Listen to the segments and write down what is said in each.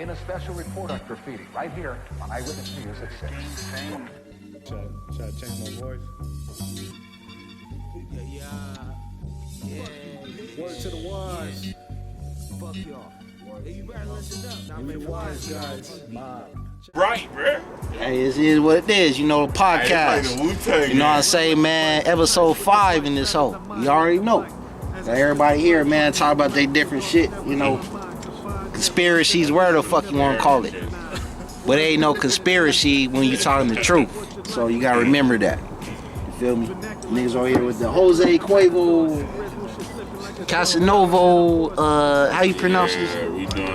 in a special report on graffiti right here on Eyewitness News at 6. Should I change my voice? Yeah. Word to the wise. Fuck y'all. Hey, you better listen up. Now, We the wise guys. Right, bro. Hey, it is what it is, you know, the podcast. You know what I'm saying, man? Episode 5 in this hole. You already know. Got everybody here, man, talk about their different shit, you know. Conspiracies, whatever the fuck you want to call it. But there ain't no conspiracy when you talking the truth. So you gotta remember that. You feel me? Niggas over here with the Jose Cuervo, Casanovo, how you pronounce this?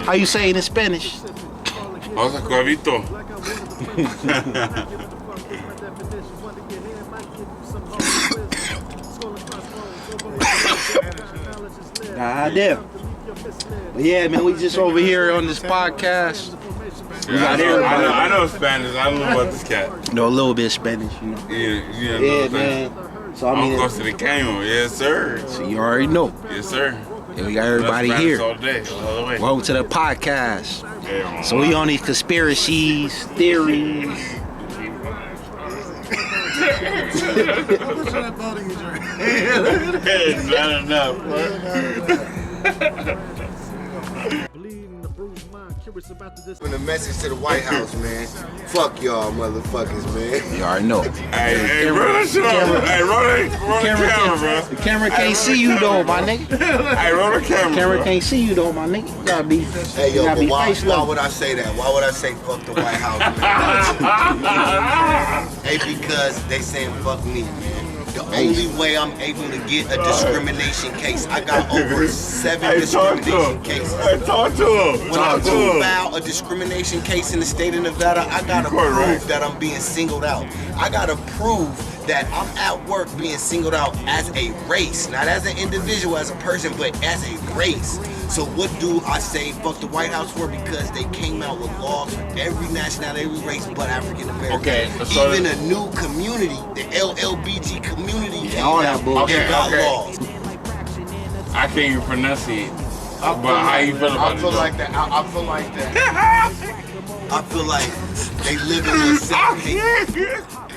How you say it in Spanish? Jose Cuervito. God damn. But yeah, man, we just over here on this podcast. We got everybody. I know Spanish. I don't know about this cat. Know a little bit of Spanish, you know. Yeah, man. So I I'm mean, close to the camo. Yes, sir. so you already know. Yes, sir. And we got everybody Spanish here. all day, all the way. Welcome to the podcast. Yeah, So we on these conspiracies, theories. Not enough, bro. From the message to the White House, man. Fuck y'all motherfuckers, man. You already know. Hey, roll that shit on. Hey, roll the camera, bro. The camera can't see you though, my nigga. Hey, roll the camera. The camera bro. can't see you though, my nigga. You gotta be. Hey, yo, you gotta but be why face level. would I say that? Why would I say fuck the White House, man? Hey, because they saying fuck me, man. The only way I'm able to get a discrimination case, I got over 7 discrimination cases. Hey, talk to him. When I go file a discrimination case in the state of Nevada, I gotta prove that I'm being singled out. I gotta prove that I'm at work being singled out as a race, not as an individual, as a person, but as a race. So what do I say fuck the White House for? Because they came out with laws for every nationality, every race, but African American. Okay, so even a new community, the LLBG community, came all that out bullshit. and got Okay. laws. I can't even pronunciate. But how you feel about it? I feel like that. I feel like they living with self-hate.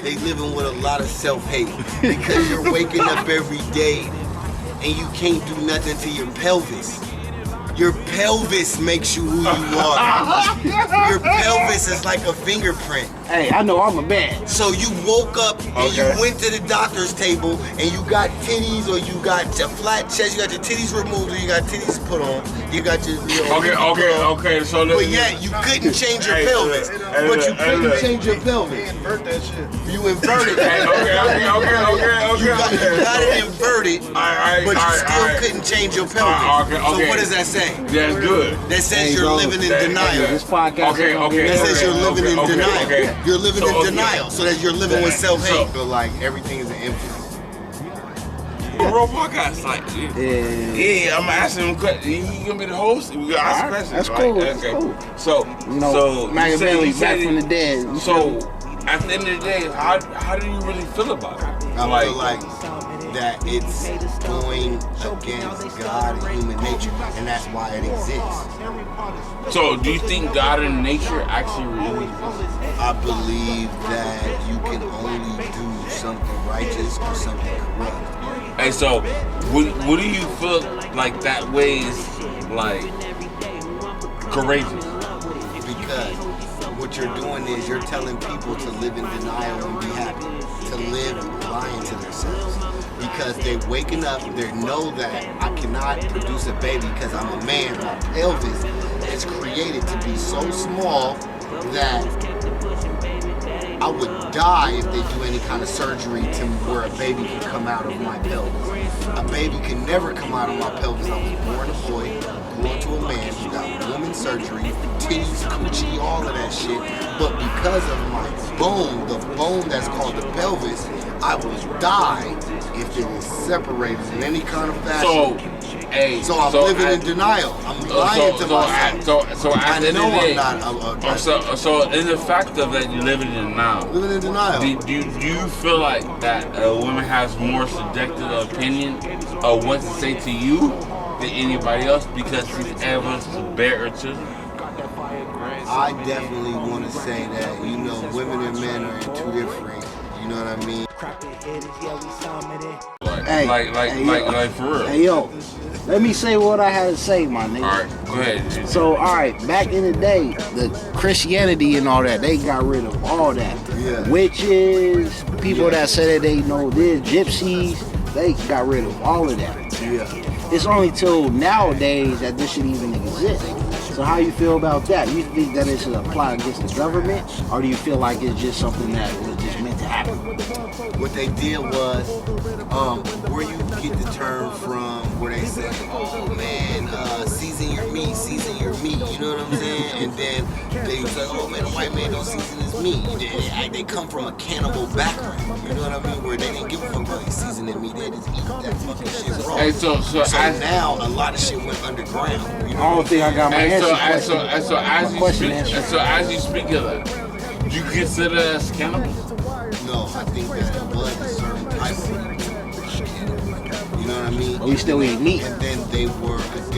They living with a lot of self-hate because you're waking up every day and you can't do nothing to your pelvis. Your pelvis makes you who you are. Your pelvis is like a fingerprint. Hey, I know I'm a man. So you woke up and you went to the doctor's table and you got titties or you got a flat chest, you got your titties removed or you got titties put on. You got your Okay. So but yet you couldn't change your pelvis. But you couldn't change your pelvis. Invert that shit. You inverted it. Okay. You got it inverted, but you still couldn't change your pelvis. So what does that say? That's good. That says you're living in denial. This podcast. That says you're living in denial. Okay. You're living in denial, so that you're living with self-hate. So like everything is an influence. Real podcast, like, yeah, I'm asking him questions. He gonna be the host. We gotta ask questions. That's right? cool. Okay. That's cool. So, You know, so Machiavelli you said back from the dead. So, at the end of the day, how do you really feel about it? I feel like that it's going against God and human nature, and that's why it exists. So, do you think God and nature actually really exist? I believe that you can only do something righteous or something corrupt. Hey, so, what do you feel like that way is, like, courageous? Because what you're doing is you're telling people to live in denial and be happy, to live lying to themselves. Because they're waking up, they know that I cannot produce a baby because I'm a man. My pelvis is created to be so small that I would die if they do any kind of surgery to where a baby can come out of my pelvis. A baby can never come out of my pelvis. I was born a boy, grew into a man who got woman surgery, titties, coochie, all of that shit. But because of my bone, the bone that's called the pelvis, I would die if it was separated in any kind of fashion. So I'm living in denial. I'm lying to myself. So at the end of the day, I'm not. so in the fact of that you're living in denial. Living in denial. Do you feel like that a woman has more subjective opinion of what to say to you than anybody else because she's able to bear her children? I definitely want to say that, you know, women and men are in two different, you know what I mean? Like for real. Hey, yo, let me say what I had to say, my nigga. All right, go ahead. So, all right, back in the day, the Christianity and all that, they got rid of all that. Yeah. Witches, people that say that they know this, gypsies, they got rid of all of that. Yeah. It's only till nowadays that this should even exist. So how you feel about that? You think that it should apply against the government, or do you feel like it's just something that was just meant to happen? What they did was, where you get the term from, where they say, oh man, season your meat, you know what I'm saying? And then they say, oh man, a white man don't season his meat. They come from a cannibal background, you know what I mean? Where they didn't give a fuck about seasoning meat, they just eat that fucking shit raw. Hey, so now a lot of shit went underground. You know I don't think I got my answer. So as you speak of that, you consider that as cannibal? No, I think that it was a certain type of cannibal. You know what I mean? But we still eat meat. And then they was a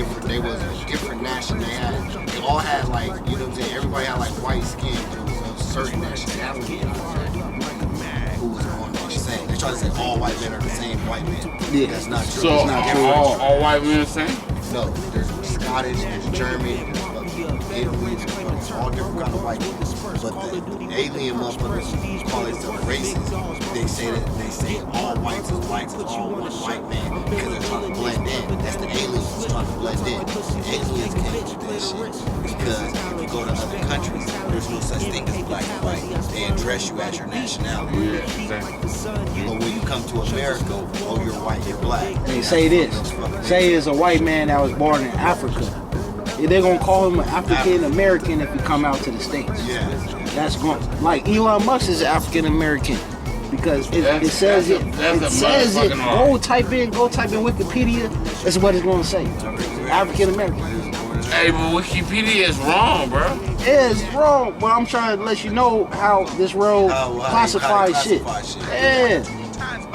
different nationality. They all had like, you know what I'm saying? Everybody had like white skin, but it was a certain nationality who was on that same. They try to say all white men are the same white men. Yeah. That's not true. So It's not true. all white men are the same? No, there's Scottish, there's German, Italy, there's all different kind of white people. But the alien motherfuckers who call themselves racist, they say all whites is all one white man because they're trying to blend in. That's the aliens who's trying to blend in. The aliens can't do that shit because if you go to other countries, there's no such thing as black and white. They address you as your nationality. Yeah, exactly. But when you come to America, oh, you're white, you're black. Hey, say this. Say it's a white man that was born in Africa. They're gonna call him an African American if he come out to the States. Yeah. That's going like Elon Musk is African American because it says it. It says it. Go type in Wikipedia. That's what it's gonna say. African American. Hey, but Wikipedia is wrong, bro. Yeah, it's wrong. But I'm trying to let you know how this world classifies shit. Yeah.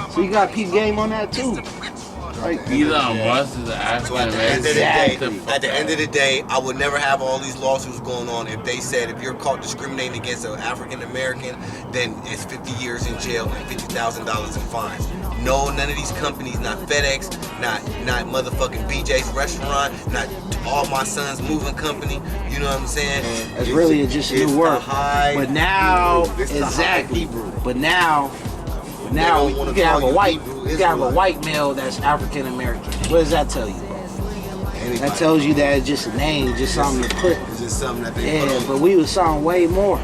So you got peep game on that too. Like, Elon Musk is an African American. At the end of the day, I would never have all these lawsuits going on if they said if you're caught discriminating against an African American, then it's 50 years in jail and $50,000 in fines. No, none of these companies, not FedEx, not motherfucking BJ's restaurant, not all my son's moving company. You know what I'm saying? It's really just a new word. But now, exactly. But now you can have a white male that's African American. What does that tell you? That tells you that it's just a name, just something to put. It's just something that they put on. But we was something way more.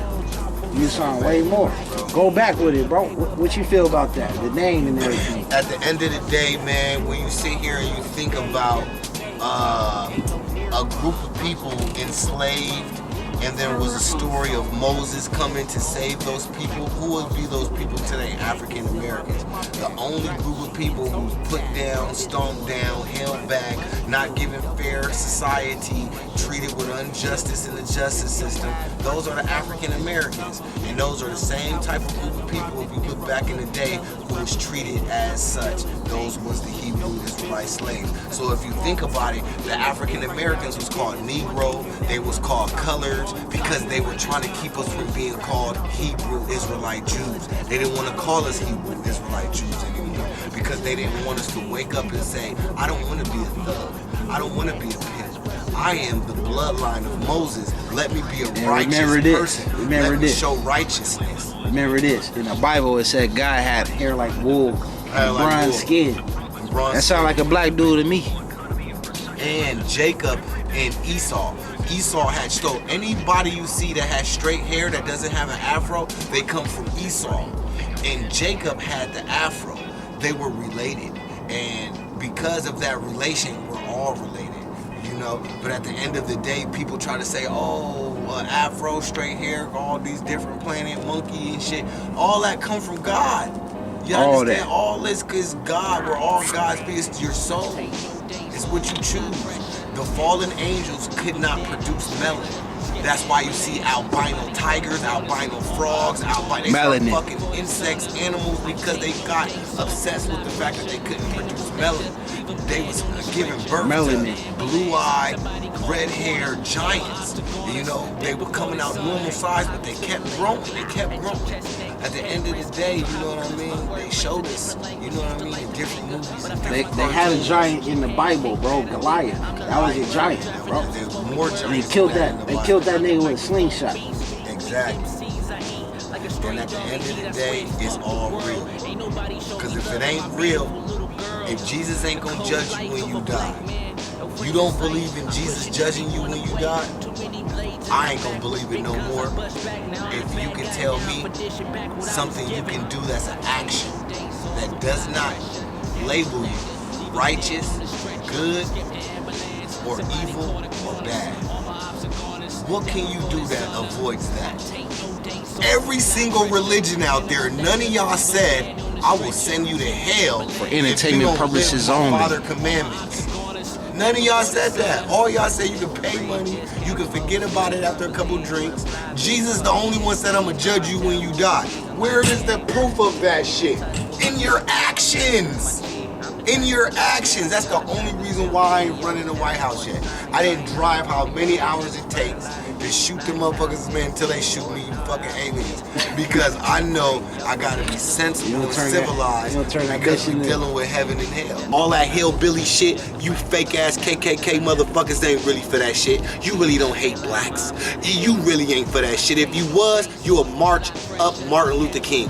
Go back with it, bro. What you feel about that? The name and everything. At the end of the day, man, when you sit here and you think about a group of people enslaved, and there was a story of Moses coming to save those people, who would be those people today? African Americans. The only group of people who was put down, stomped down, held back, not given fair society, treated with injustice in the justice system, those are the African Americans. And those are the same type of group of people, if you look back in the day, who was treated as such. Those was the Hebrew Israelite slaves. So if you think about it, the African Americans was called Negro, they was called colored, because they were trying to keep us from being called Hebrew Israelite Jews. They didn't want to call us Hebrew Israelite Jews anymore because they didn't want us to wake up and say, I don't want to be a thug. I don't want to be a pimp. I am the bloodline of Moses. Let me be a righteous person. Let me show righteousness. Remember this. In the Bible, it said God had hair like wool, bronze skin. That sounds like a black dude to me. And Jacob and Esau. Esau had stole. Anybody you see that has straight hair that doesn't have an afro, they come from Esau. And Jacob had the afro. They were related. And because of that relation, we're all related, you know? But at the end of the day, people try to say, afro, straight hair, all these different planet, monkey and shit. All that come from God. You understand? All this is God. We're all God's beings. It's your soul. It's what you choose. The fallen angels could not produce melanin. That's why you see albino tigers, albino frogs, albino Melanin. fucking insects, animals, because they got obsessed with the fact that they couldn't produce melanin. They was giving birth Melanin. to blue-eyed, red-haired giants. You know, they were coming out normal size, but they kept growing. They kept growing. At the end of the day, you know what I mean? They showed us, you know what I mean, in different movies. And They different had a cartoons. giant in the Bible, bro. Goliath. That was a giant, bro. There were more giants. And they killed than that. in the They Bible. killed that nigga with a slingshot. Exactly. And at the end of the day, it's all real. Because if it ain't real, if Jesus ain't gonna judge you when you die, you don't believe in Jesus judging you when you die, I ain't gonna believe it no more. If you can tell me something you can do that's an action that does not label you righteous, good, or evil, or bad, what can you do that avoids that? Every single religion out there, none of y'all said, I will send you to hell for entertainment purposes only. Father commandments. None of y'all said that. All y'all said you can pay money, you can forget about it after a couple drinks. Jesus the only one said I'm gonna judge you when you die. Where is the proof of that shit? In your actions. In your actions. That's the only reason why I ain't running the White House yet. I didn't drive how many hours it takes to shoot the motherfuckers, man, until they shoot me, you fucking aliens. Because I know I gotta be sensible and civilized because we're dealing with heaven and hell. All that hillbilly shit, you fake ass KKK motherfuckers ain't really for that shit. You really don't hate blacks. You really ain't for that shit. If you was, you would march up Martin Luther King.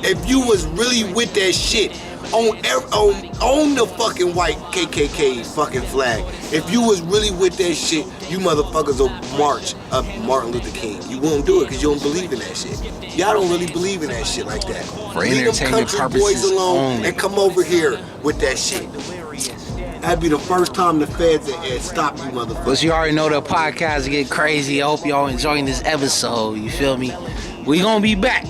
If you was really with that shit, on the fucking white KKK fucking flag. If you was really with that shit, you motherfuckers will march up Martin Luther King. You won't do it because you don't believe in that shit. Y'all don't really believe in that shit like that. For Leave them entertainment country boys purposes alone only. and come over here with that shit. That'd be the first time the feds had stopped you motherfuckers. But you already know the podcast get crazy. I hope y'all enjoying this episode. You feel me? We gonna be back.